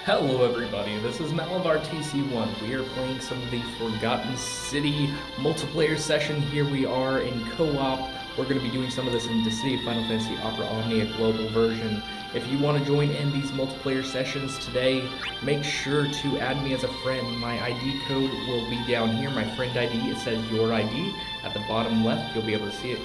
Hello everybody, this is MalavarTCOne. We are playing some of the Forgotten City multiplayer session. Here we are in co-op. We're going to be doing some of this in the City of Final Fantasy Opera Omnia Global version. If you want to join in these multiplayer sessions today, make sure to add me as a friend. My ID code will be down here, my friend ID. It says your ID. At the bottom left, you'll be able to see it.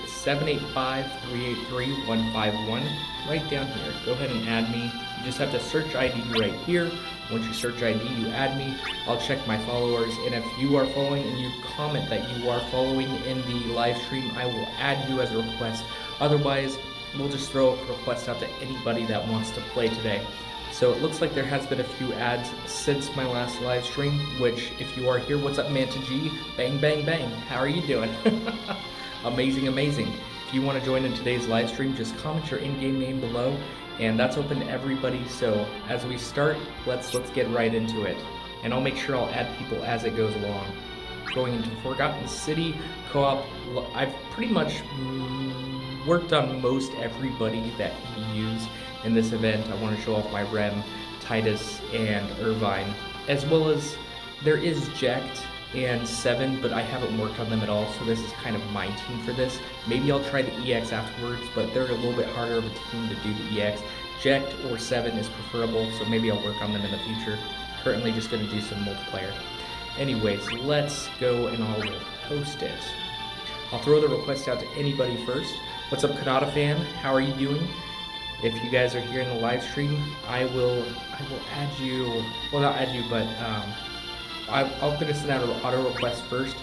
785-383-151. Right down here. Go ahead and add me. You just have to search ID right here. Once you search ID, you add me. I'll check my followers, and if you are following and you comment that you are following in the live stream, I will add you as a request. Otherwise, we'll just throw a request out to anybody that wants to play today. So it looks like there has been a few ads since my last live stream, which if you are here, what's up, Manta G? Bang, bang, bang. How are you doing? Amazing, amazing. If you want to join in today's live stream, just comment your in-game name below, and that's open to everybody. So as we start, let's get right into it. And I'll make sure I'll add people as it goes along. Going into Forgotten City co-op, I've pretty much worked on most everybody that can be used in this event. I want to show off my Rem, Titus, and Irvine, as well as there is Jekt and 7, but I haven't worked on them at all, so this is kind of my team for this. Maybe I'll try the EX afterwards, but they're a little bit harder of a team to do the EX. Jekt or 7 is preferable, so maybe I'll work on them in the future. Currently just going to do some multiplayer. Anyways, let's go and I'll post it. I'll throw the request out to anybody first. What's up, Kanata fan? How are you doing? If you guys are here in the live stream, I will add you. Well, not add you, but I'm gonna send out an auto request first.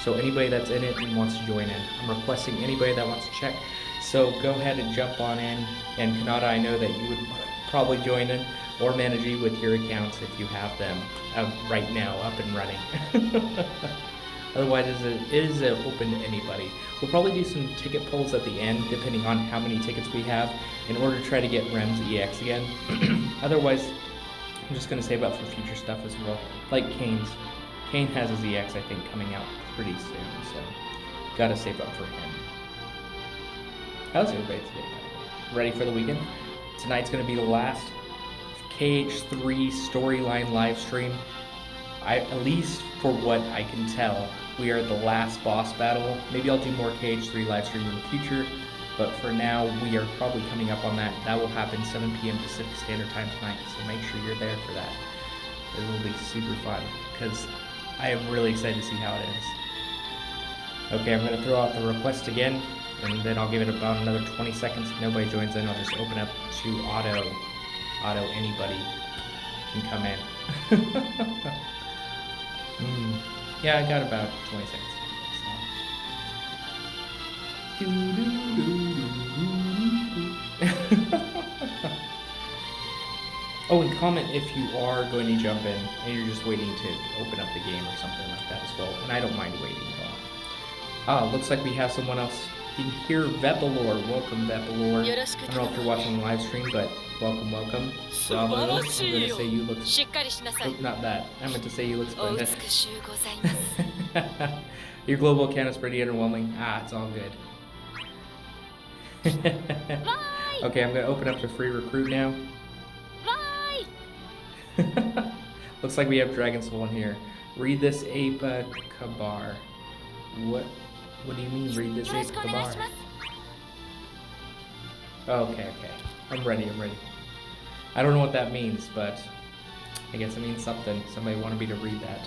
So anybody that's in it and wants to join in, I'm requesting anybody that wants to check. So go ahead and jump on in. And Kanata, I know that you would probably join in, or Managy with your accounts if you have them right now up and running. Otherwise, it is open to anybody. We'll probably do some ticket polls at the end, depending on how many tickets we have, in order to try to get Rem's EX again. Otherwise, I'm just going to save up for future stuff as well, like Kane's. Kane has his EX, I think, coming out pretty soon, so gotta save up for him. How's everybody today? Ready for the weekend? Tonight's going to be the last KH3 storyline live stream. At least for what I can tell, we are the last boss battle. Maybe I'll do more KH3 live stream in the future, but for now, we are probably coming up on that. That will happen 7 p.m. Pacific Standard Time tonight, so make sure you're there for that. It will be super fun, because I am really excited to see how it ends. Okay, I'm going to throw out the request again, and then I'll give it about another 20 seconds. If nobody joins in, I'll just open up to auto. Anybody can come in. Yeah, I got about 20 seconds. Oh, and comment if you are going to jump in and you're just waiting to open up the game or something like that as well. And I don't mind waiting at all. Ah, looks like we have someone else in here. Vepalore. Welcome, Vepalore. I don't know if you're watching the live stream, but welcome, welcome. Bravo. I'm going to say you look... Oh, not that. I meant to say you look splendid. Your global account is pretty underwhelming. Ah, it's all good. Okay, I'm going to open up the free recruit now. Looks like we have Dragon Soul in here. Read this Ape Kabar. What do you mean, read this Ape Kabar? Okay. I'm ready. I don't know what that means, but I guess it means something. Somebody wanted me to read that.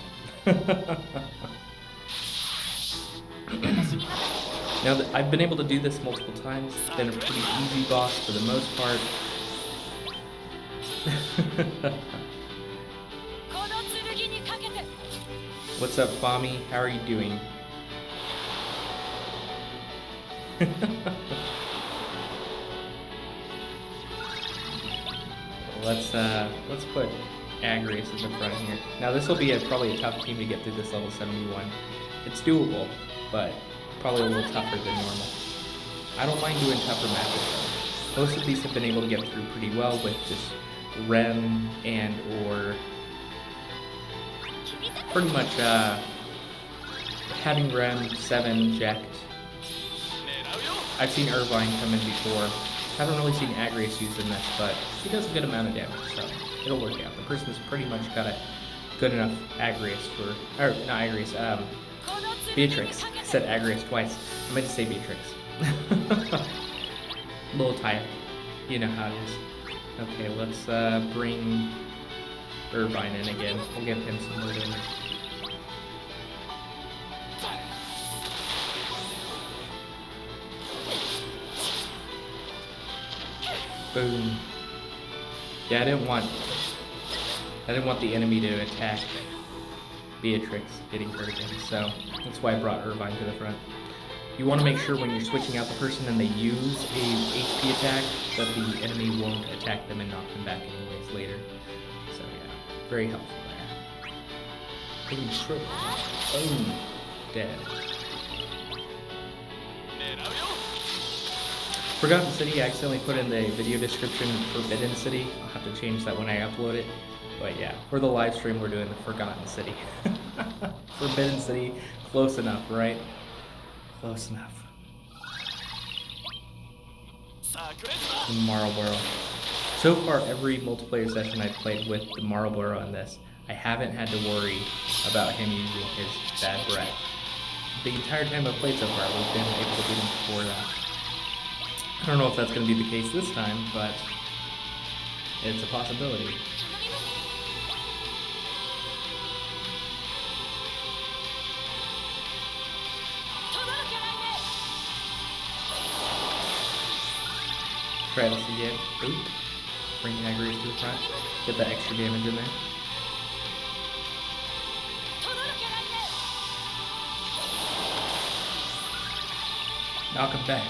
Now that I've been able to do this multiple times, it's been a pretty easy boss for the most part. What's up, Fami? How are you doing? Let's put Agrius in the front here. Now this will be probably a tough team to get through this level 71. It's doable, but probably a little tougher than normal. I don't mind doing tougher matches though. Most of these have been able to get through pretty well with just Rem and or pretty much having Rem, 7, Jekt. I've seen Irvine come in before, Haven't really seen Agrius used in this, but he does a good amount of damage, so it'll work out. The person's pretty much got a good enough Agrius for, or not Agrius, Beatrix. I said Agrius twice. I meant to say Beatrix. A little tired. You know how it is. Okay, let's bring Irvine in again. We'll give him some more damage. Boom. Yeah, I didn't want the enemy to attack Beatrix getting hurt again, so that's why I brought Irvine to the front. You want to make sure when you're switching out the person and they use a HP attack that the enemy won't attack them and knock them back anyways later. So yeah, very helpful there. Boom, triple. Boom. Dead. Forgotten City, I accidentally put in the video description Forbidden City. I'll have to change that when I upload it. But yeah, for the live stream we're doing the Forgotten City. Forbidden City, close enough, right? Close enough. Marlboro. So far, every multiplayer session I've played with the Marlboro on this, I haven't had to worry about him using his bad breath. The entire time I've played so far, we've been able to beat him before that. I don't know if that's going to be the case this time, but it's a possibility. Try this again. Oop. Bring Agrius to the front. Get that extra damage in there. Knock him back.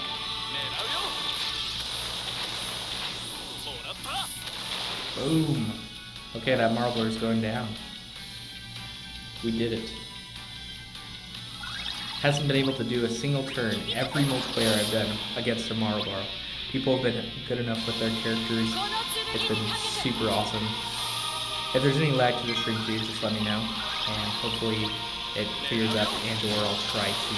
Boom. Okay, that Marlboro is going down. We did it. Hasn't been able to do a single turn every multiplayer I've done against a Marlboro. People have been good enough with their characters. It's been super awesome. If there's any lag to the stream, please just let me know. And hopefully it clears up and or I'll try to,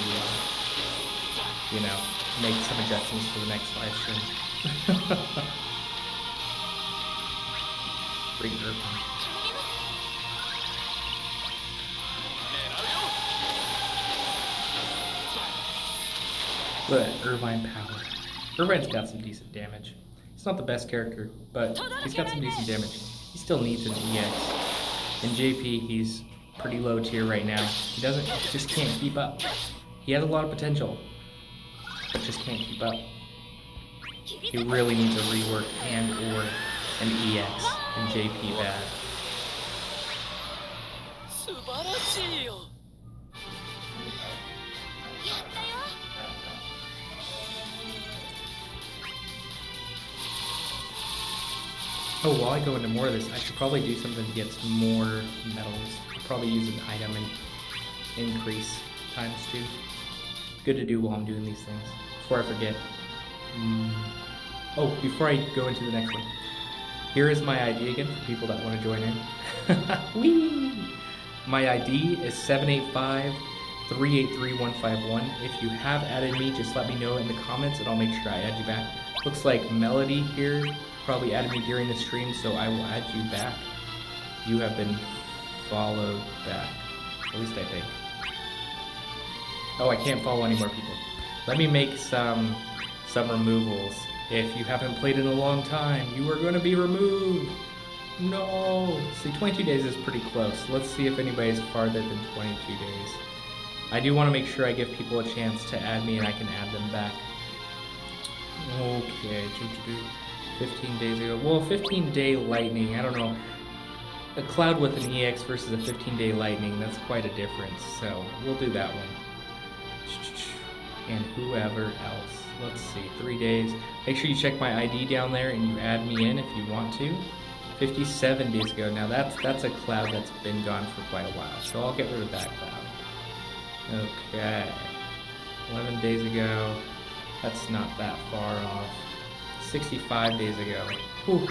you know, make some adjustments for the next live stream. Bring Irvine. Look at Irvine power. Irvine's got some decent damage. He's not the best character, but he's got some decent damage. He still needs an EX. In JP, he's pretty low tier right now. He just can't keep up. He has a lot of potential, but just can't keep up. He really needs a rework and or an EX in JP bad. Oh, while I go into more of this, I should probably do something to get some more medals. I'll probably use an item and increase times 2. Good to do while I'm doing these things. Before I forget. Oh, before I go into the next one. Here is my ID again for people that want to join in. Whee! My ID is 785-383-151. If you have added me, just let me know in the comments and I'll make sure I add you back. Looks like Melody here probably added me during the stream, so I will add you back. You have been followed back. At least I think. Oh, I can't follow any more people. Let me make some removals. If you haven't played in a long time, you are going to be removed. No. See, 22 days is pretty close. Let's see if anybody's farther than 22 days. I do want to make sure I give people a chance to add me and I can add them back. Okay, 15 days ago. Well, 15-day lightning, I don't know. A cloud with an EX versus a 15-day lightning, that's quite a difference. So, we'll do that one. And whoever else. Let's see, 3 days. Make sure you check my ID down there and you add me in if you want to. 57 days ago. Now that's a cloud that's been gone for quite a while. So I'll get rid of that cloud. Okay. 11 days ago. That's not that far off. 65 days ago. Whew.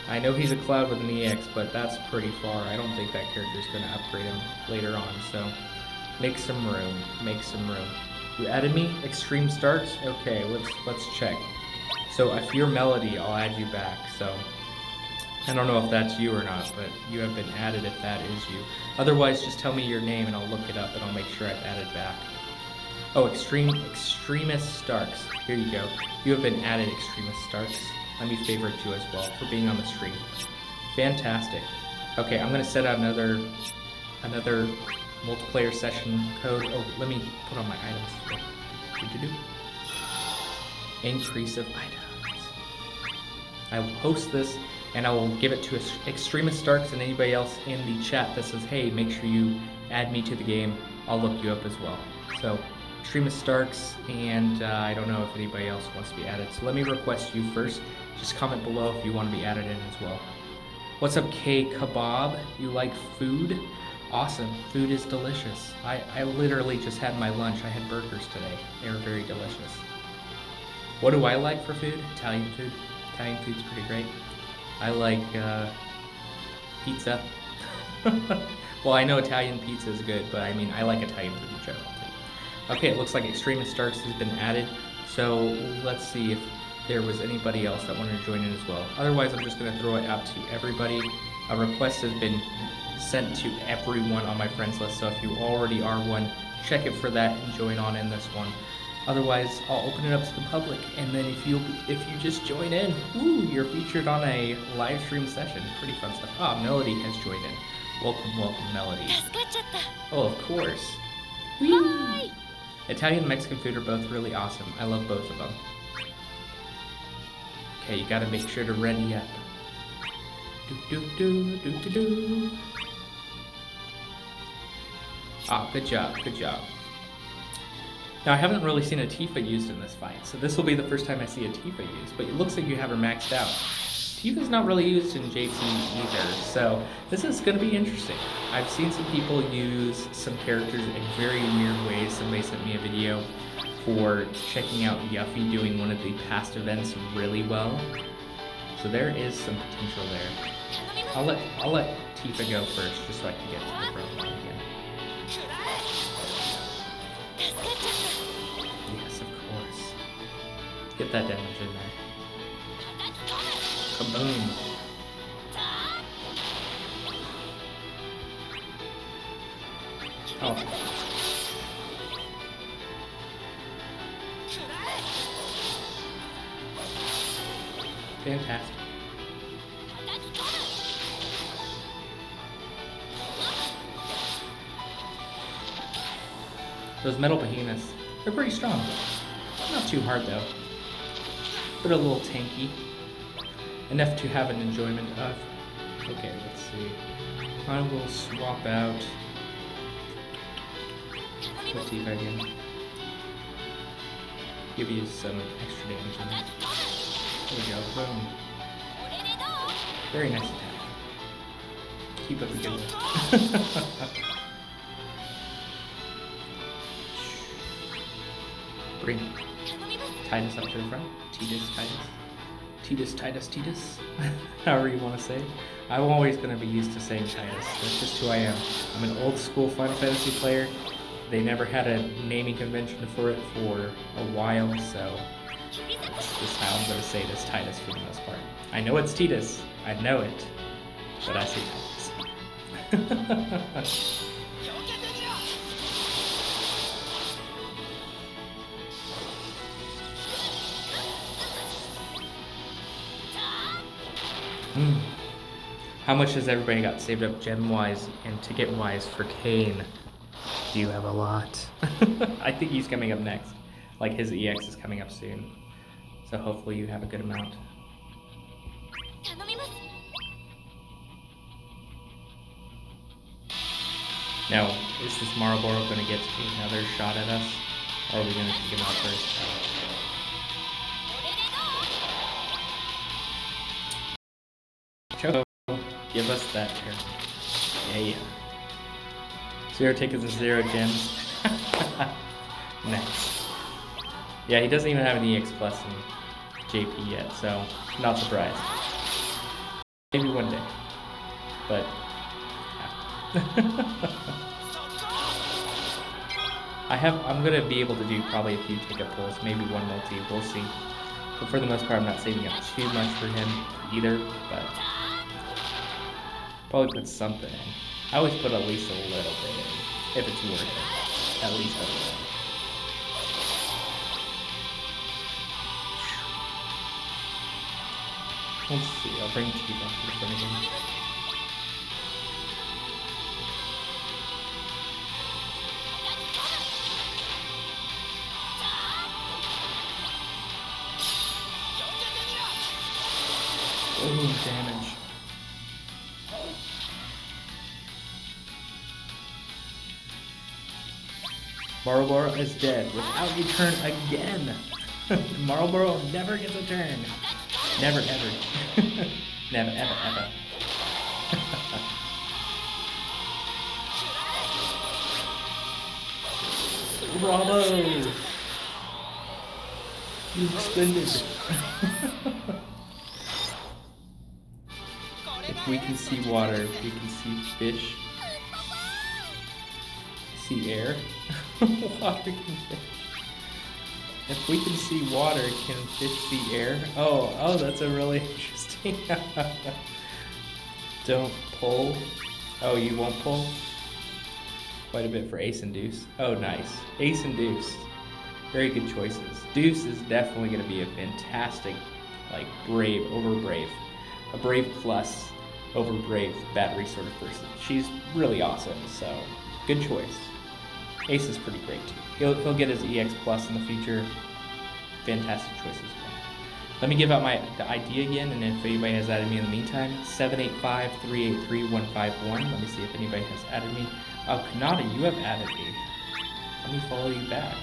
I know he's a cloud with an EX, but that's pretty far. I don't think that character's going to upgrade him later on, so make some room. Make some room. You added me? Extreme starts? Okay, let's check. So if you're Melody, I'll add you back. So I don't know if that's you or not, but you have been added if that is you. Otherwise, just tell me your name and I'll look it up and I'll make sure I've added back. Oh, Extremist Starks. Here you go. You have been added, Extremist Starks. Let me favorite you as well for being on the stream. Fantastic. Okay, I'm gonna set out another multiplayer session code. Oh, let me put on my items. Increase of items. I will host this and I will give it to Extremist Starks and anybody else in the chat that says, hey, make sure you add me to the game. I'll look you up as well. So, Extremist Starks, and I don't know if anybody else wants to be added. So let me request you first. Just comment below if you want to be added in as well. What's up, K Kebab? You like food? Awesome. Food is delicious. I literally just had my lunch. I had burgers today. They were very delicious. What do I like for food? Italian food. Italian food's pretty great. I like pizza. Well, I know Italian pizza is good, but I mean, I like Italian food in general too. Okay, it looks like Extremist Starks has been added. So let's see if there was anybody else that wanted to join in as well. Otherwise, I'm just going to throw it out to everybody. A request has been sent to everyone on my friends list, so if you already are one, check it for that and join on in this one. Otherwise, I'll open it up to the public, and then if you just join in, ooh, you're featured on a live stream session. Pretty fun stuff. Ah, Melody has joined in. Welcome, welcome, Melody. Oh, of course. Whee! Italian and Mexican food are both really awesome. I love both of them. Okay, you gotta make sure to ready up. Do. Ah, good job, good job. Now, I haven't really seen a Tifa used in this fight, so this will be the first time I see a Tifa used, but it looks like you have her maxed out. Tifa's not really used in JP either, so this is going to be interesting. I've seen some people use some characters in very weird ways. Somebody sent me a video for checking out Yuffie doing one of the past events really well. So there is some potential there. I'll let Tifa go first, just so I can get to the front line again. Yes, of course. Get that damage in there. Kaboom. Oh. Fantastic. Those metal behemoths, they're pretty strong. Not too hard though, but a little tanky. Enough to have an enjoyment of. Okay, let's see. I will swap out the Tifa again. Give you some extra damage in there. There we go, boom. Very nice attack. Keep up the good work. Bring Titus up to the front. Titus. However you want to say. I'm always going to be used to saying Titus. That's just who I am. I'm an old school Final Fantasy player. They never had a naming convention for it for a while, so that's just how I'm going to say this Titus for the most part. I know it's Titus. I know it. But I say Titus. How much has everybody got saved up gem-wise and ticket-wise for Kane? Do you have a lot? I think he's coming up next. Like, his EX is coming up soon. So hopefully you have a good amount. Now, is this Marlboro going to get another shot at us? Or are we going to take him out first? Choco, give us that turn. Yeah. 0 tickets and 0 gems. Nice. Yeah, he doesn't even have an EX Plus in JP yet, so not surprised. Maybe one day. But I'm gonna be able to do probably a few ticket pulls, maybe one multi, we'll see. But for the most part, I'm not saving up too much for him either, but probably put something in. I always put at least a little bit in, if it's worth it. At least a little. Let's see, I'll bring T back to the front again. Ooh, damage. Marlboro is dead without a turn again. Marlboro never gets a turn. Never ever. Never ever ever. Bravo! You splendid. If we can see water, if we can see fish, see air, water can fish. If we can see water, can fish see air? Oh, that's a really interesting. Don't pull. Oh, you won't pull? Quite a bit for ace and deuce. Oh, nice. Ace and deuce. Very good choices. Deuce is definitely going to be a fantastic, like, brave over brave. A brave plus over brave battery sort of person. She's really awesome, so good choice. Ace is pretty great too. He'll get his EX plus in the future. Fantastic choice as well. Let me give out the ID again, and if anybody has added me in the meantime, 785-383-151. Let me see if anybody has added me. Oh, Kanata, you have added me. Let me follow you back.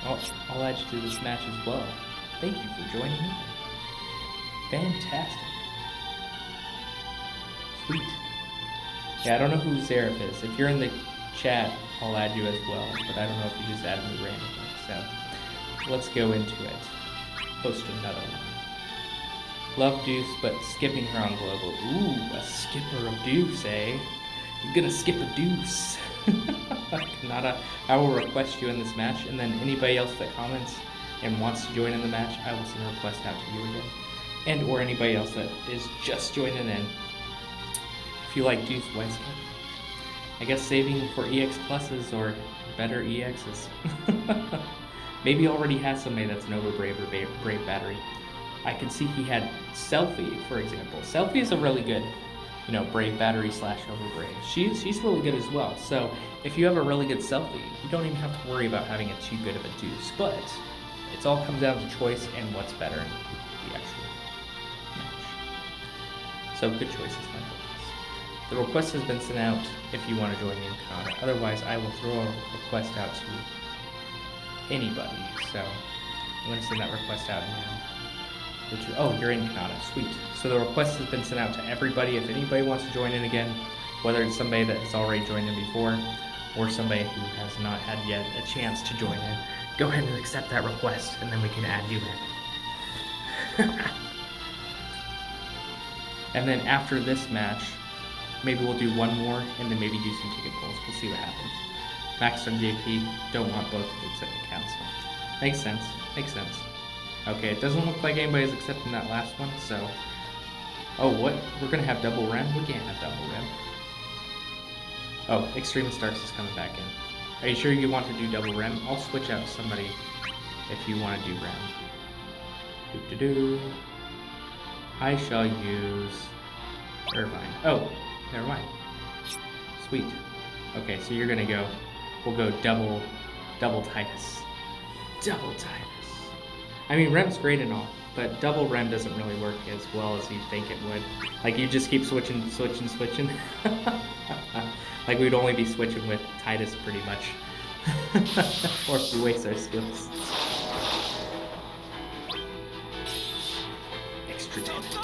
I'll add you to this match as well. Thank you for joining me. Fantastic. Sweet. Yeah, I don't know who Seraph is. If you're in the chat, I'll add you as well, but I don't know if you just added me randomly. So let's go into it. Post another one. Love Deuce, but skipping her on global. Ooh, a skipper of Deuce, eh? You're gonna skip a Deuce. Kanata, I will request you in this match, and then anybody else that comments and wants to join in the match, I will send a request out to you again. And or anybody else that is just joining in. If you like Deuce, why skip? I guess saving for EX pluses or better EXs. Maybe he already has somebody that's an overbrave or brave battery. I can see he had Selfie, for example. Selfie is a really good, brave battery / overbrave. She's really good as well. So if you have a really good Selfie, you don't even have to worry about having a too good of a Deuce. But it all comes down to choice and what's better in the actual match. So good choices, my friends. The request has been sent out if you want to join in Kanata. Otherwise, I will throw a request out to anybody. So I'm going to send that request out now. Oh, you're in Kanata. Sweet. So the request has been sent out to everybody. If anybody wants to join in again, whether it's somebody that has already joined in before or somebody who has not had yet a chance to join in, go ahead and accept that request, and then we can add you in. And then after this match, maybe we'll do one more, and then maybe do some ticket pulls. We'll see what happens. Max on JP, don't want both of the accounts. Makes sense. Makes sense. Okay, it doesn't look like anybody's accepting that last one, so... Oh, what? We're gonna have double rem? We can't have double rem. Oh, Extreme Starks is coming back in. Are you sure you want to do double rem? I'll switch out somebody if you want to do rem. Do-do-do. I shall use... Irvine. Oh, never mind. Sweet. Okay, so you're gonna go... We'll go double Titus. Double Titus. I mean, rem's great and all, but double rem doesn't really work as well as you think it would. Like, you just keep switching. Like, we'd only be switching with Titus pretty much. Or if we waste our skills. Extra damage.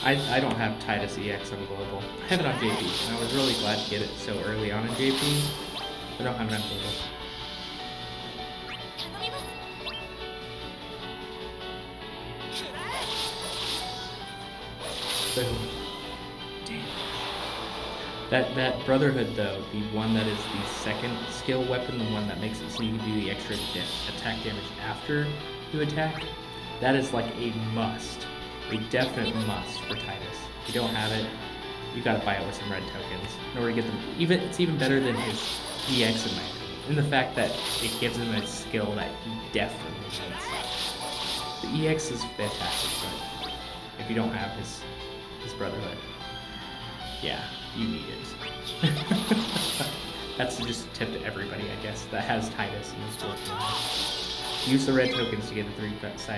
I don't have Titus EX on global. I have it on JP, and I was really glad to get it so early on in JP. I don't have it on global. Boom. Damn. That Brotherhood though, the one that is the second skill weapon, the one that makes it so you can do the extra attack damage after you attack, that is like a must. A definite must for Titus. If you don't have it, you gotta buy it with some red tokens in order to get them. It's even better than his EX in my opinion, in the fact that it gives him a skill that he definitely needs. The EX is fantastic, but if you don't have his Brotherhood, yeah, you need it. That's just a tip to everybody, I guess, that has Titus in his build. Use the red tokens to get the 3-5 CP.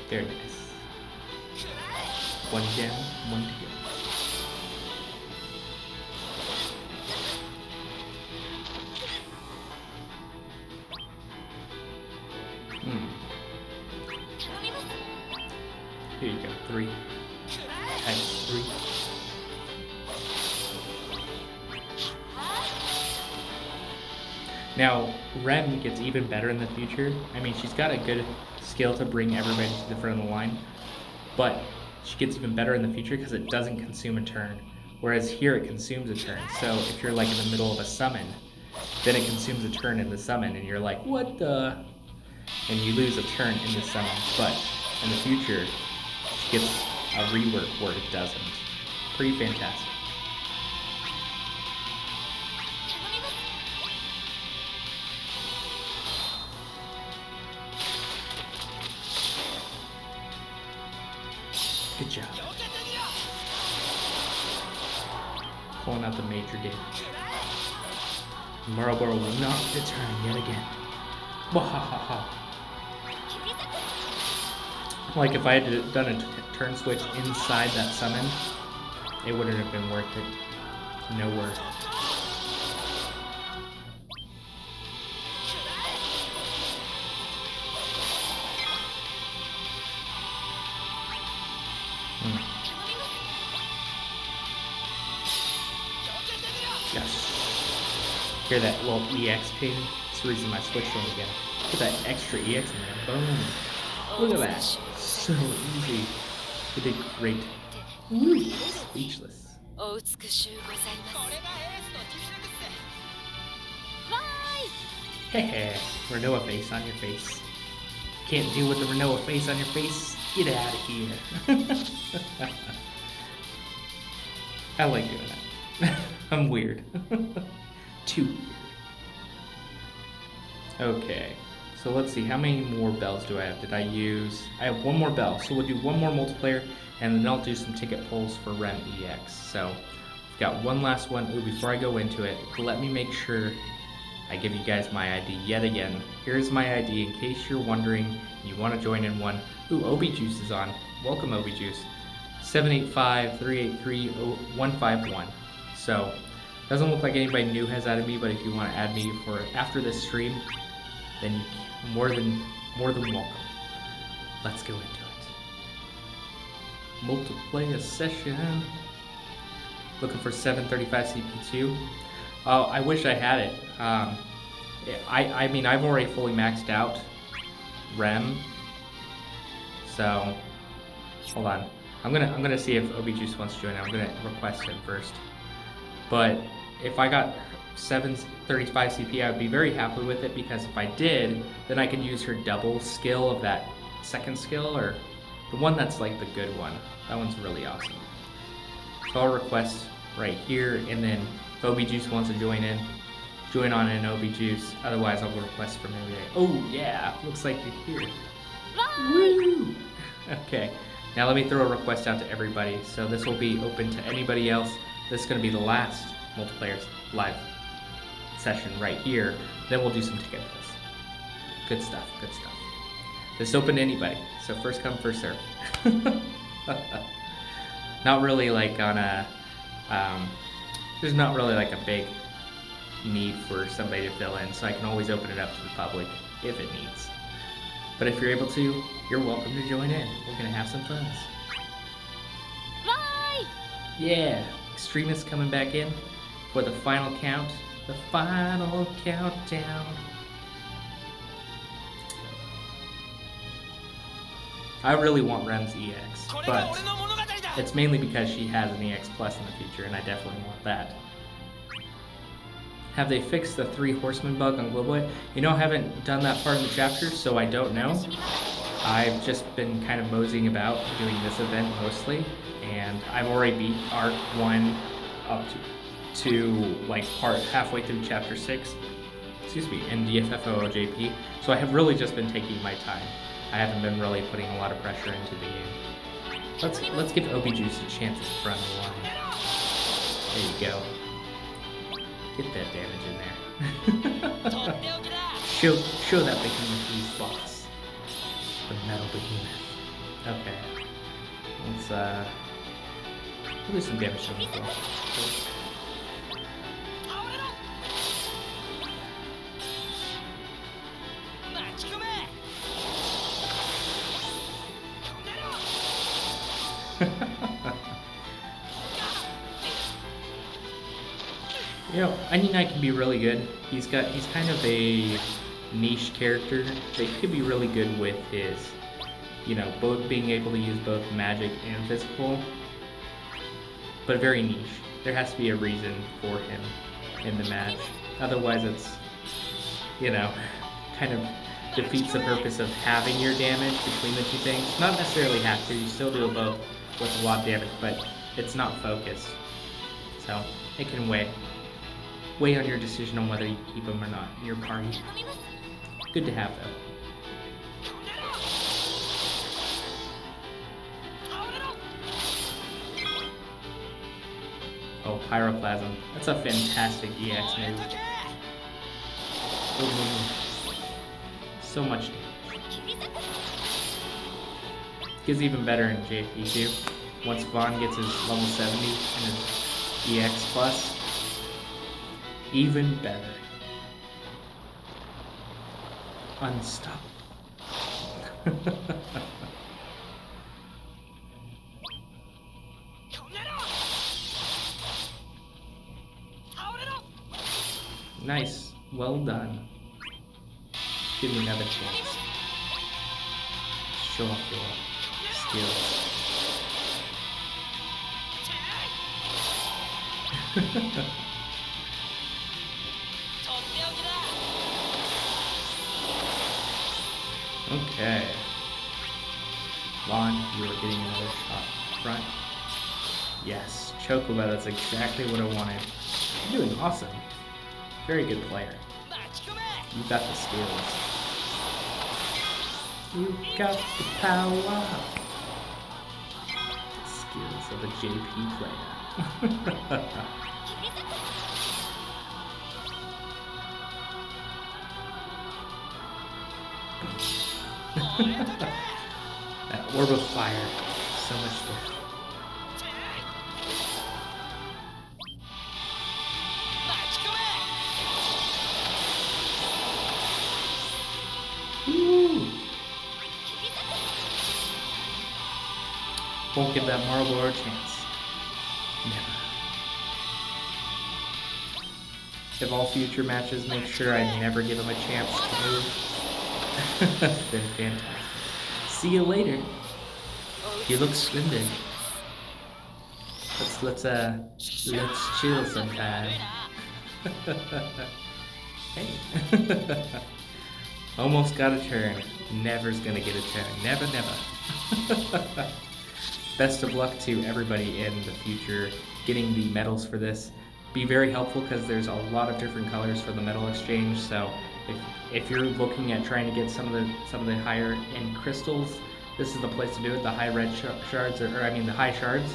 Very nice. One down, one to go. Here you go, 3 times 3. Now, Rem gets even better in the future. I mean, she's got a good skill to bring everybody to the front of the line, but she gets even better in the future because it doesn't consume a turn. Whereas here it consumes a turn. So if you're like in the middle of a summon, then it consumes a turn in the summon, and you're like, what the? And you lose a turn in the summon. But in the future, she gets a rework where it doesn't. Pretty fantastic. Good job. Pulling out the major damage. Marlboro will not return yet again. Wahahaha. Like if I had done a turn switch inside that summon, it wouldn't have been worth it. No worth. Yes. Hear that little EX ping? That's the reason I switched them again. Get that extra EX in there. Boom. Look at that. So easy. You did great. Woo. Speechless. Hehe. Renoa face on your face. Can't deal with the Renoa face on your face? Get out of here. I like doing that. I'm weird. Too weird. Okay. So let's see, how many more bells do I have? I have one more bell, so we'll do one more multiplayer, and then I'll do some ticket pulls for Rem EX. So, we've got one last one. Ooh, before I go into it, let me make sure I give you guys my ID yet again. Here's my ID in case you're wondering, you want to join in one. Ooh, Obi Juice is on. Welcome, Obi Juice. 785-383-151. So, doesn't look like anybody new has added me, but if you want to add me for after this stream, then you more than welcome. Let's go into it. Multiplayer session. Looking for 735 CP2. Oh, I wish I had it. I mean, I've already fully maxed out Rem. So, hold on. I'm gonna see if Obi Juice wants to join. I'm gonna request him first. But if I got 735 CP, I would be very happy with it, because if I did, then I could use her double skill of that second skill, or the one that's like the good one. That one's really awesome. So I'll request right here, and then if Obi Juice wants to join on in Obi Juice. Otherwise, I'll request from every day. Oh yeah, looks like you're here. Woo! Okay, now let me throw a request out to everybody. So this will be open to anybody else. This is going to be the last multiplayer live session right here. Then we'll do some ticket pulls. Good stuff, good stuff. This open to anybody, so first come, first serve. Not really like on a, there's not really like a big need for somebody to fill in, so I can always open it up to the public if it needs. But if you're able to, you're welcome to join in. We're gonna have some fun. Bye! Yeah, Extremists coming back in for the final count The final countdown. I really want Rem's EX, but it's mainly because she has an EX Plus in the future, and I definitely want that. Have they fixed the 3 horsemen bug on Global? You know, I haven't done that part of the chapter, so I don't know. I've just been kind of moseying about doing this event mostly, and I've already beat Arc 1 up to like halfway through chapter 6, excuse me, in DFFOO JP, so I have really just been taking my time. I haven't been really putting a lot of pressure into the game. Let's give OB Juice a chance at front of the line. There you go. Get that damage in there. show that behemoth who's boss. The metal behemoth. Okay. Let's do some damage to him. You know, Onion Knight can be really good. He's kind of a niche character that could be really good with his, you know, both being able to use both magic and physical, but very niche. There has to be a reason for him in the match. Otherwise it's, you know, kind of defeats the purpose of having your damage between the two things. Not necessarily have to, you still do both with a lot of damage, but it's not focused. So it can weigh on your decision on whether you keep him or not in your party. Good to have though. Oh, Pyroclasm. That's a fantastic EX move. So much damage. Gets even better in JP too. Once Vaughn gets his level 70 and his EX plus, even better. Unstoppable. Nice. Well done. Give me another chance. Show off your skills. Okay. Vaughn, you are getting another shot front. Yes, Chocobo, that's exactly what I wanted. You're doing awesome. Very good player. You got the skills. You got the power. The skills of a JP player. That orb of fire, so much better. Woo. Won't give that Marlboro a chance. Never. If all future matches make sure I never give him a chance to move. Been fantastic. See you later. You look splendid. Let's chill sometime. Hey. Almost got a turn. Never's gonna get a turn. Never, never. Best of luck to everybody in the future getting the medals for this. Be very helpful because there's a lot of different colors for the medal exchange, so if you're looking at trying to get some of the higher end crystals, this is the place to do it. The high red shards, or I mean the high shards.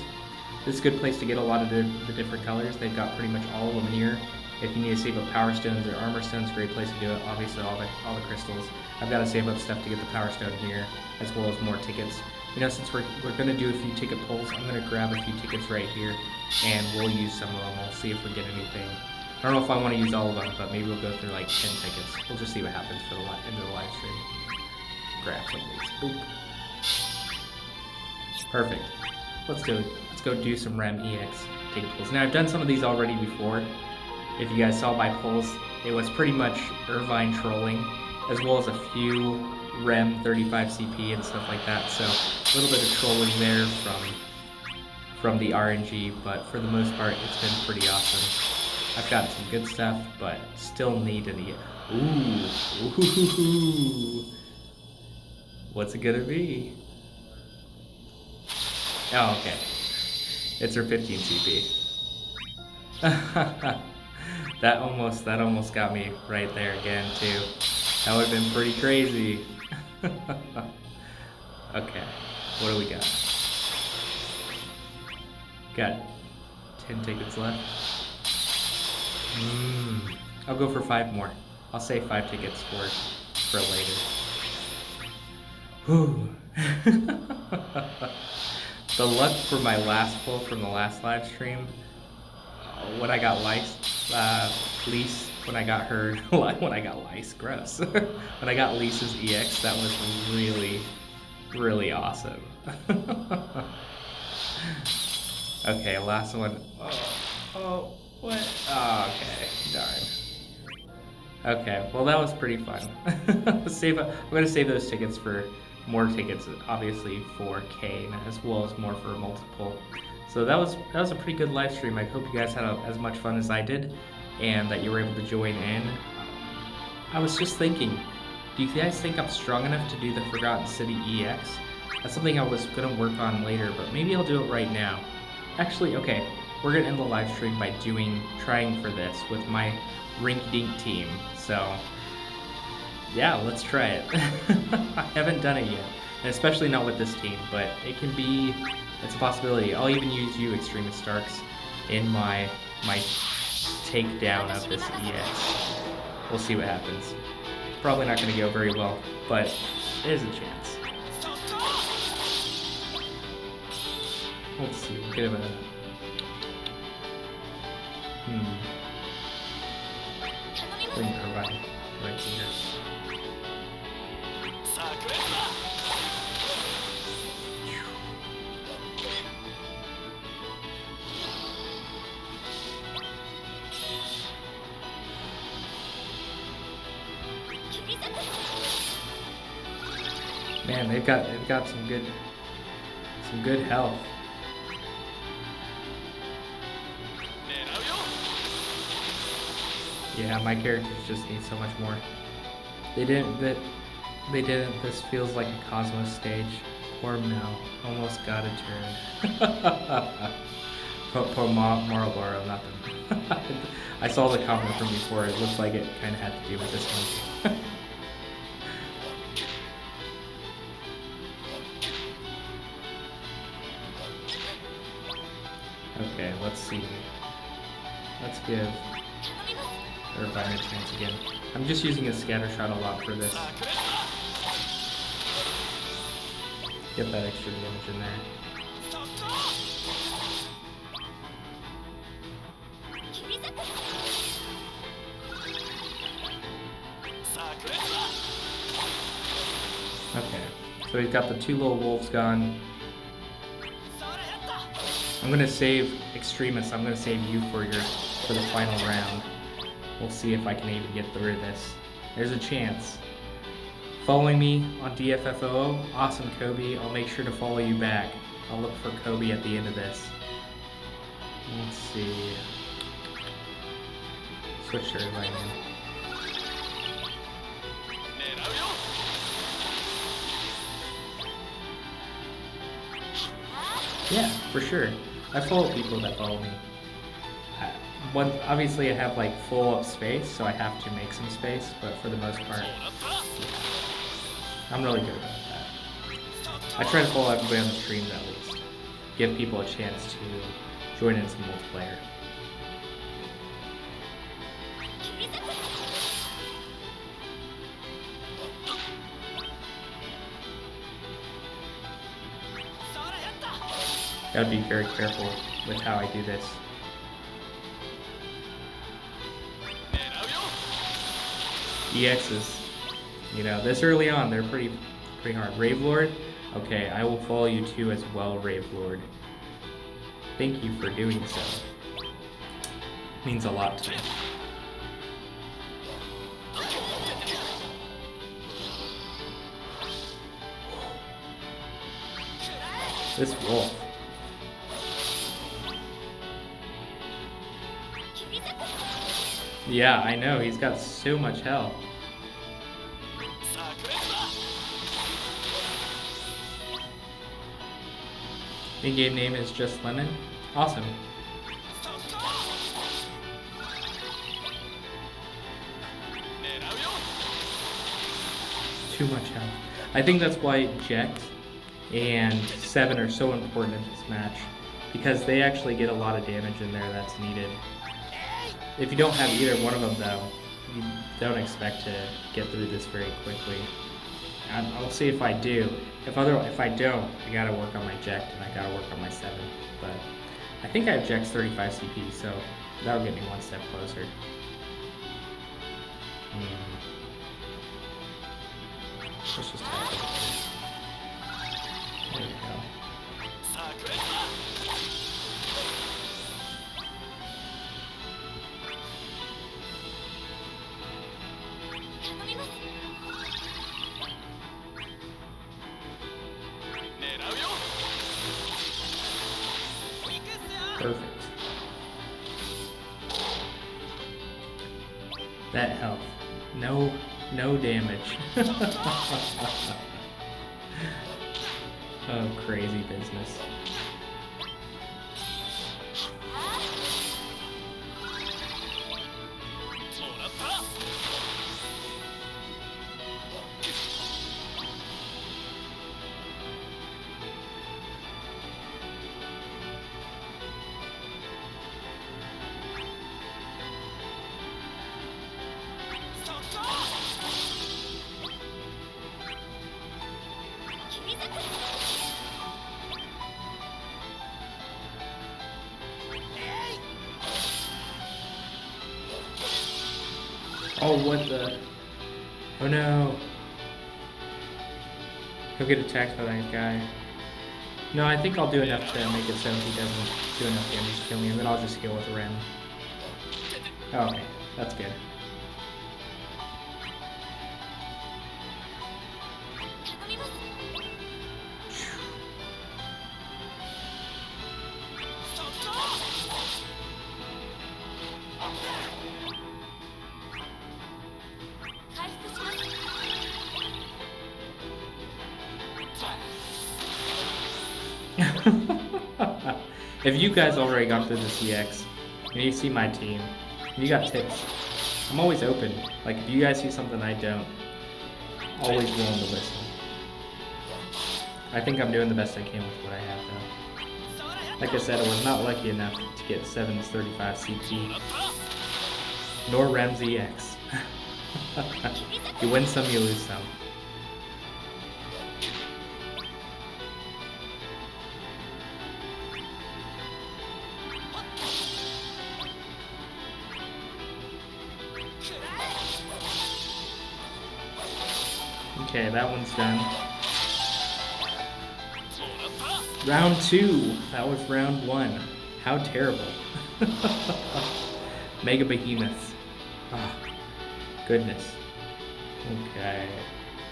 This is a good place to get a lot of the different colors. They've got pretty much all of them here. If you need to save up power stones or armor stones, great place to do it. Obviously all the crystals. I've got to save up stuff to get the power stone here, as well as more tickets. You know, since we're gonna do a few ticket pulls, I'm gonna grab a few tickets right here, and we'll use some of them. We'll see if we get anything. I don't know if I want to use all of them, but maybe we'll go through like 10 tickets. We'll just see what happens for the end of the live stream. Grab some of these. Boop. Perfect. Let's do it. Let's go do some REM EX ticket pulls. Now I've done some of these already before If you guys saw my polls, it was pretty much Irvine trolling, as well as a few REM 35 CP and stuff like that. So a little bit of trolling there from the RNG, but for the most part, it's been pretty awesome. I've got some good stuff, but still need to get. Ooh. What's it gonna be? Oh, okay. It's her 15 CP. That almost got me right there again too. That would have been pretty crazy. Okay, what do we got? Got 10 tickets left. I'll go for 5 more. I'll save 5 tickets for later. Whew. The luck for my last pull from the last live stream, when I got Lise, when I got her, when I got Lise, gross. When I got Lisa's EX, that was really, really awesome. Okay, last one. Oh, what? Oh, okay, darn. Okay, well that was pretty fun. I'm gonna save those tickets for more tickets, obviously for Kane, as well as more for multiple. So that was a pretty good live stream. I hope you guys had as much fun as I did, and that you were able to join in. I was just thinking, do you guys think I'm strong enough to do the Forgotten City EX? That's something I was gonna work on later, but maybe I'll do it right now. Actually, okay, we're gonna end the live stream by trying for this with my rink-dink team. So yeah, let's try it. I haven't done it yet, and especially not with this team, but it's a possibility. I'll even use you, Extremist Starks, in my takedown of this EX. We'll see what happens. Probably not going to go very well, but there's a chance. Let's see, we'll get him a... Bring Irvine right here. Man, they've got some good health. Yeah, my characters just need so much more. They didn't. This feels like a Cosmos stage. Poor Mel, almost got a turn. Poor Marlboro, nothing. I saw the comment from before. It looked like it kind of had to do with this one. Okay, let's see. Let's give Irvine a chance again. I'm just using a scatter shot a lot for this. Get that extra damage in there. Okay, so we've got the 2 little wolves gone. I'm gonna save Extremist. I'm gonna save you for the final round. We'll see if I can even get through this. There's a chance. Following me on DFFOO, awesome Kobe. I'll make sure to follow you back. I'll look for Kobe at the end of this. Let's see. Switch to Irvine. Yeah, for sure. I follow people that follow me. Obviously I have like full up space, so I have to make some space, but for the most part, yeah, I'm really good about that. I try to follow everybody on the streams at least. Give people a chance to join in some multiplayer. Gotta be very careful with how I do this. EXs, you know, this early on, they're pretty hard. Rave Lord? Okay, I will follow you too as well, Rave Lord. Thank you for doing so. Means a lot to me. This wolf. Yeah, I know, he's got so much health. In-game name is just Lemon. Awesome. Too much health. I think that's why Jet and Seven are so important in this match, because they actually get a lot of damage in there that's needed. If you don't have either one of them though, you don't expect to get through this very quickly. I'll see if I do. If I don't, I gotta work on my Jekt and I gotta work on my 7. But I think I have Jekt's 35 CP, so that'll get me one step closer. Let's just tap it. There we go. Perfect. That health. No damage. Oh, crazy business. Oh, what the? Oh no. He'll get attacked by that guy. No, I think I'll do enough to make it so he doesn't do enough damage to kill me, and then I'll just heal with Ren. Oh, okay, that's good. If you guys already got through the CX, and you see my team, and you got tips, I'm always open. Like, if you guys see something I don't, always willing to listen. I think I'm doing the best I can with what I have, though. Like I said, I was not lucky enough to get 7's 35 CP, nor Rem's EX. You win some, you lose some. Okay, that one's done. Round 2. That was round 1. How terrible. Mega Behemoth. Oh, goodness. Okay.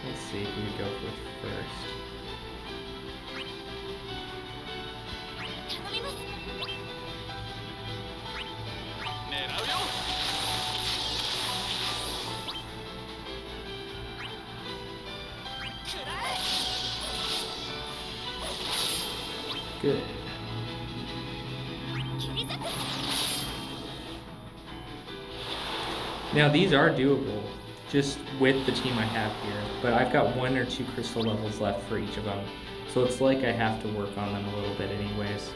Let's see who we go with first. Good. Now these are doable, just with the team I have here, but I've got 1 or 2 crystal levels left for each of them, so it's like I have to work on them a little bit anyways.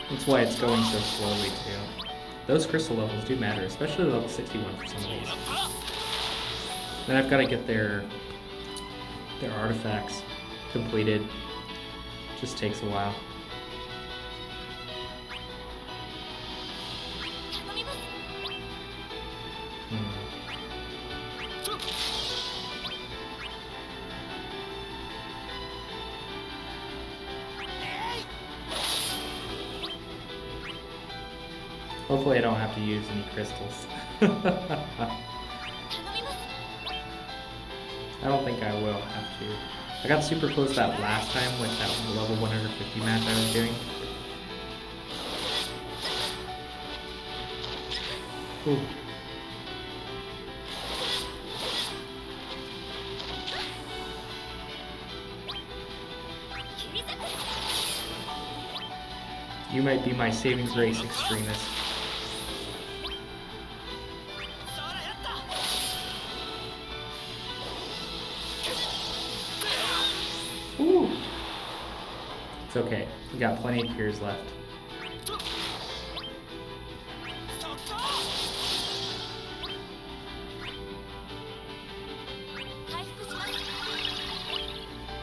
That's why it's going so slowly too. Those crystal levels do matter, especially level 61 for some of these. Then I've got to get their artifacts completed. Just takes a while. Hopefully I don't have to use any crystals. I don't think I will have to. I got super close that last time with that level 150 match I was doing. Ooh. You might be my saving grace, extremist. Ooh. It's okay. We got plenty of cures left.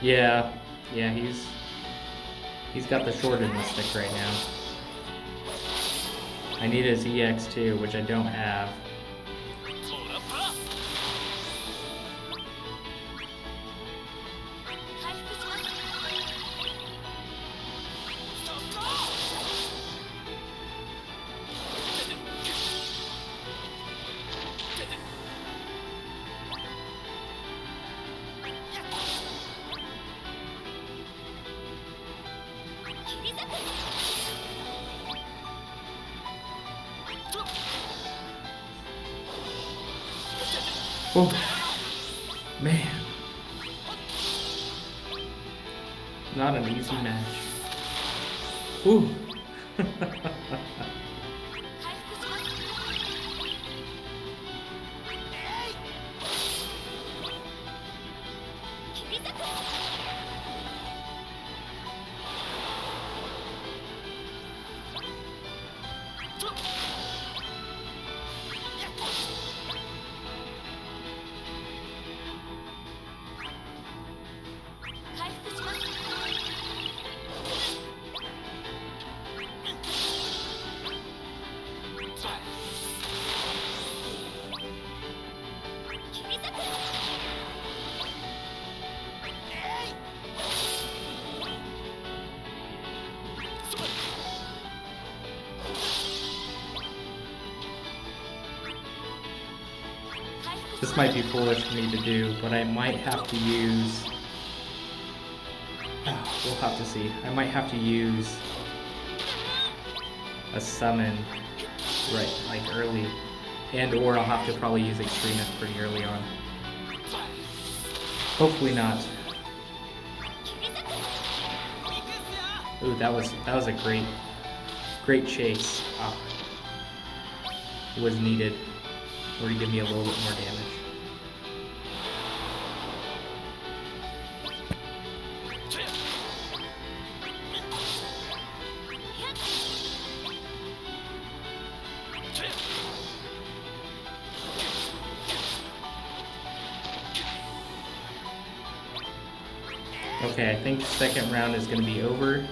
Yeah, he's got the short end of the stick right now. I need his EX too, which I don't have. Oh, man. Not an easy match. Ooh. This might be foolish for me to do, but I might have to use... we'll have to see. I might have to use a summon right, like early, and or I'll have to probably use Extremist pretty early on. Hopefully not. Ooh, that was a great chase. Oh. It was needed. Or to give me a little bit more damage. Okay, I think second round is going to be over.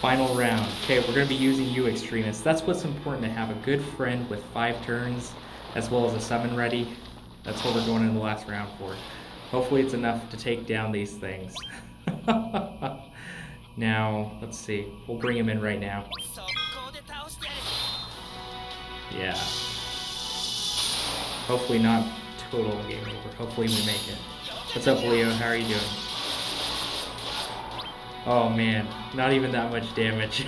Final round. Okay, we're going to be using you, Extremist. That's what's important, to have a good friend with 5 turns, as well as a summon ready. That's what we're going in the last round for. Hopefully it's enough to take down these things. Now, let's see. We'll bring him in right now. Yeah. Hopefully not total game over. Hopefully we make it. What's up, Leo? How are you doing? Oh man, not even that much damage.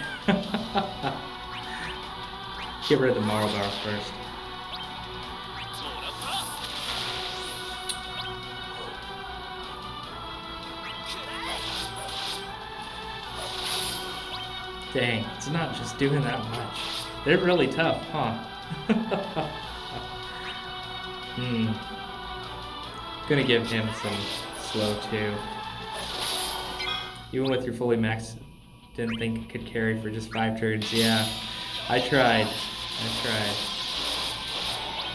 Get rid of the Malavar first. Dang, it's not just doing that much. They're really tough, huh? Gonna give him some slow too. Even with your fully maxed, didn't think it could carry for just 5 turns. Yeah, I tried.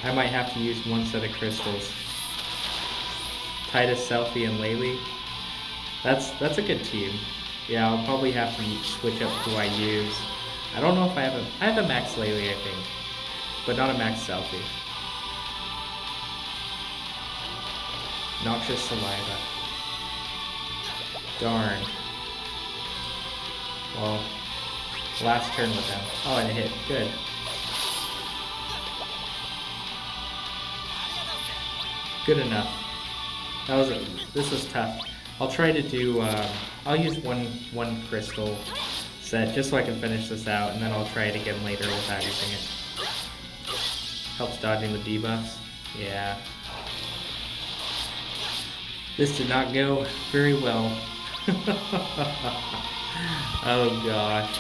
I might have to use one set of crystals. Titus, Selfie, and Laylee. That's a good team. Yeah, I'll probably have to switch up who I use. I don't know if I have a max Laylee, I think, but not a max Selfie. Noxious Saliva. Darn. Well, Last turn with them. Oh, and it hit. Good. Good enough. This was tough. I'll try to do, I'll use one crystal set just so I can finish this out, and then I'll try it again later without using it. Helps dodging the debuffs. Yeah. This did not go very well. Oh gosh.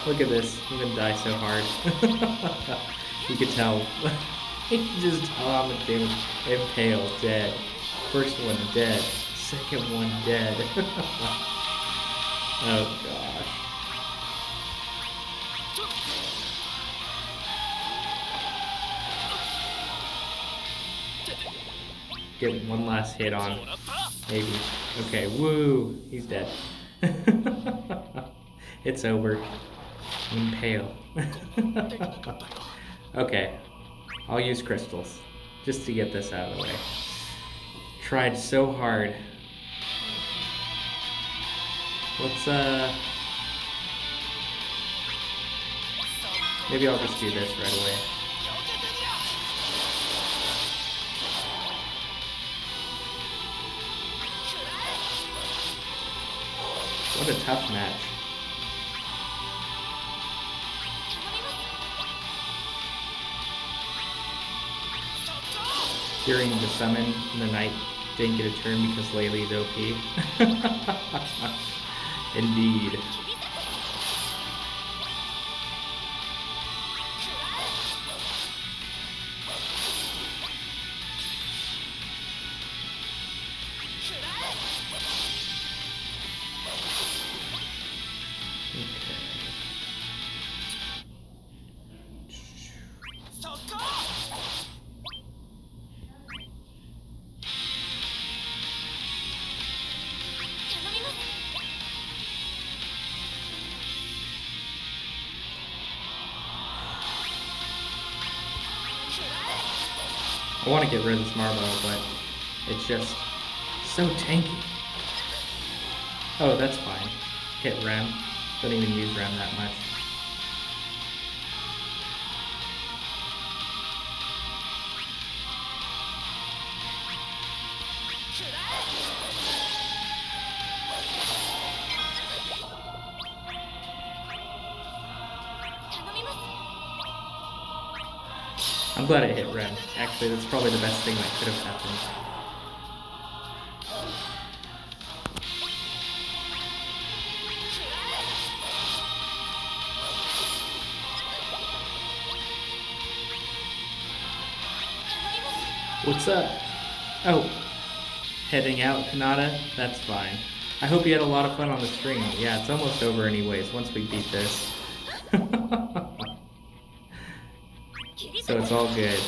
Look at this. I'm gonna die so hard. You can tell. He just him. Impale, dead. First one dead. Second one dead. Oh gosh. Get one last hit on. Maybe. Okay, woo! He's dead. It's over. Impale. Okay. I'll use crystals. Just to get this out of the way. Tried so hard. Let's, maybe I'll just do this right away. What a tough match. Hearing the summon in the night didn't get a turn because Laylee's OP. Indeed. I want to get rid of this Marble, but it's just so tanky. Oh, that's fine. Hit Rem. Don't even use Rem that much. I'm glad it hit Ren. Actually, that's probably the best thing that could have happened. What's up? Oh, heading out, Kanata? That's fine. I hope you had a lot of fun on the stream. Yeah, it's almost over anyways, once we beat this. So it's all good.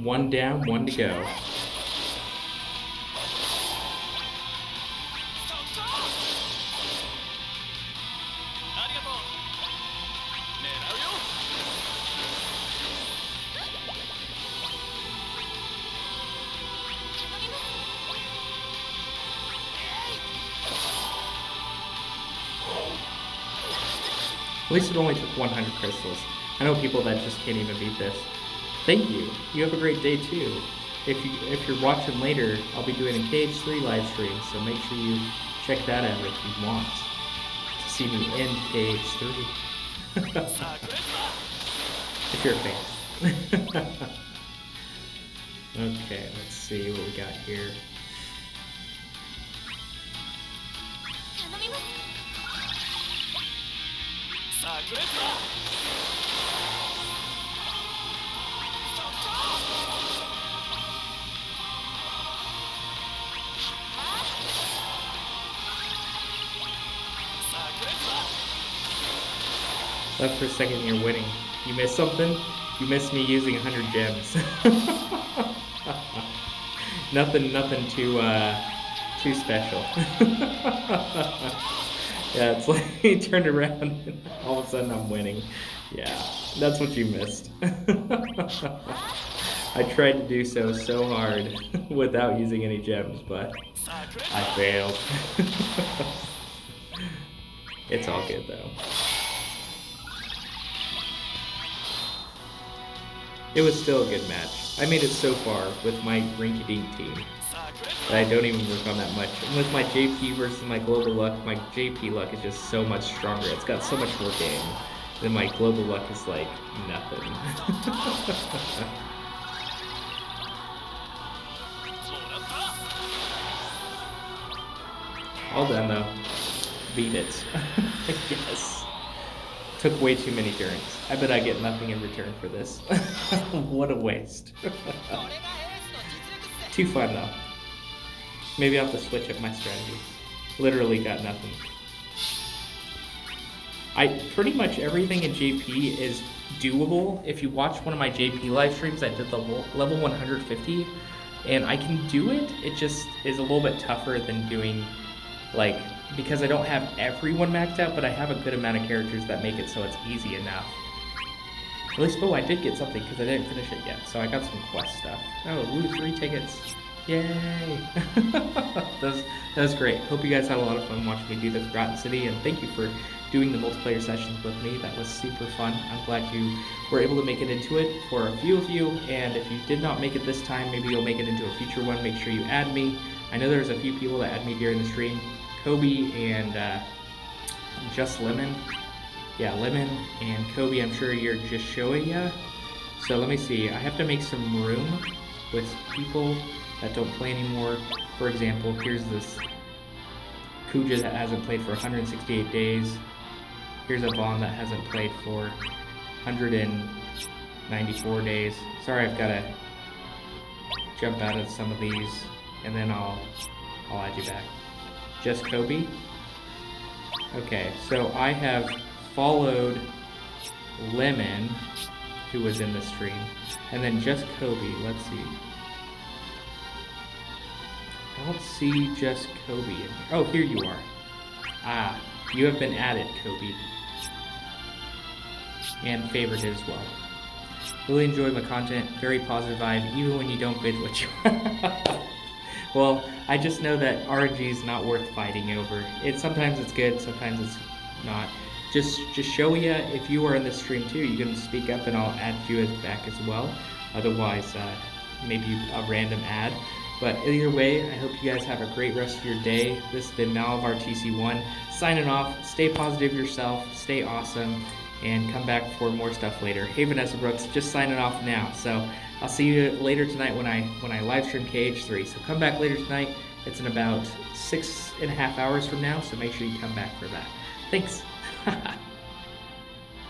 One down, one to go. At least it only took 100 crystals. I know people that just can't even beat this. Thank you. You have a great day too. If you're watching later, I'll be doing a KH3 live stream, so make sure you check that out if you want to see me in KH3. If you're a fan. Okay, let's see what we got here. Thought for a second you're winning. You missed something? You missed me using 100 gems. nothing too special. Yeah, it's like he turned around and all of a sudden I'm winning. Yeah, that's what you missed. I tried to do so hard without using any gems, but I failed. It's all good though. It was still a good match. I made it so far with my rinky-dink team that I don't even work on that much. And with my JP versus my global luck, my JP luck is just so much stronger. It's got so much more game. Then my global luck is like nothing. All done though. Beat it. Yes. Took way too many turns. I bet I get nothing in return for this. What a waste. Too fun though. Maybe I'll have to switch up my strategy. Literally got nothing. Pretty much everything in JP is doable. If you watch one of my JP live streams, I did the level 150 and I can do it. It just is a little bit tougher than doing like, because I don't have everyone maxed out, but I have a good amount of characters that make it so it's easy enough. At least, oh, I did get something because I didn't finish it yet, so I got some quest stuff. Oh, woo, 3 tickets. Yay! That was great. Hope you guys had a lot of fun watching me do the Forgotten City, and thank you for doing the multiplayer sessions with me. That was super fun. I'm glad you were able to make it into it for a few of you, and if you did not make it this time, maybe you'll make it into a future one. Make sure you add me. I know there's a few people that add me during the stream. Kobe and Just Lemon. Yeah, Lemon and Kobe, I'm sure you're just showing ya. So let me see. I have to make some room with people that don't play anymore. For example, here's this Kuja that hasn't played for 168 days. Here's a Vaughn that hasn't played for 194 days. Sorry, I've got to jump out of some of these, and then I'll add you back. Just Kobe? Okay, so I have followed Lemon, who was in the stream, and then just Kobe. Let's see. I don't see just Kobe in here. Oh, here you are. Ah, you have been added, Kobe. And favored as well. Really enjoy my content. Very positive vibe, even when you don't bid what you Well, I just know that RNG is not worth fighting over. Sometimes it's good, sometimes it's not. Just show ya, if you are in the stream too, you can speak up and I'll add you back as well. Otherwise, maybe a random ad. But either way, I hope you guys have a great rest of your day. This has been MalavarTCOne signing off. Stay positive yourself, stay awesome, and come back for more stuff later. Hey Vanessa Brooks, just signing off now. So I'll see you later tonight when I live stream KH3. So come back later tonight. It's in about 6.5 hours from now, so make sure you come back for that. Thanks.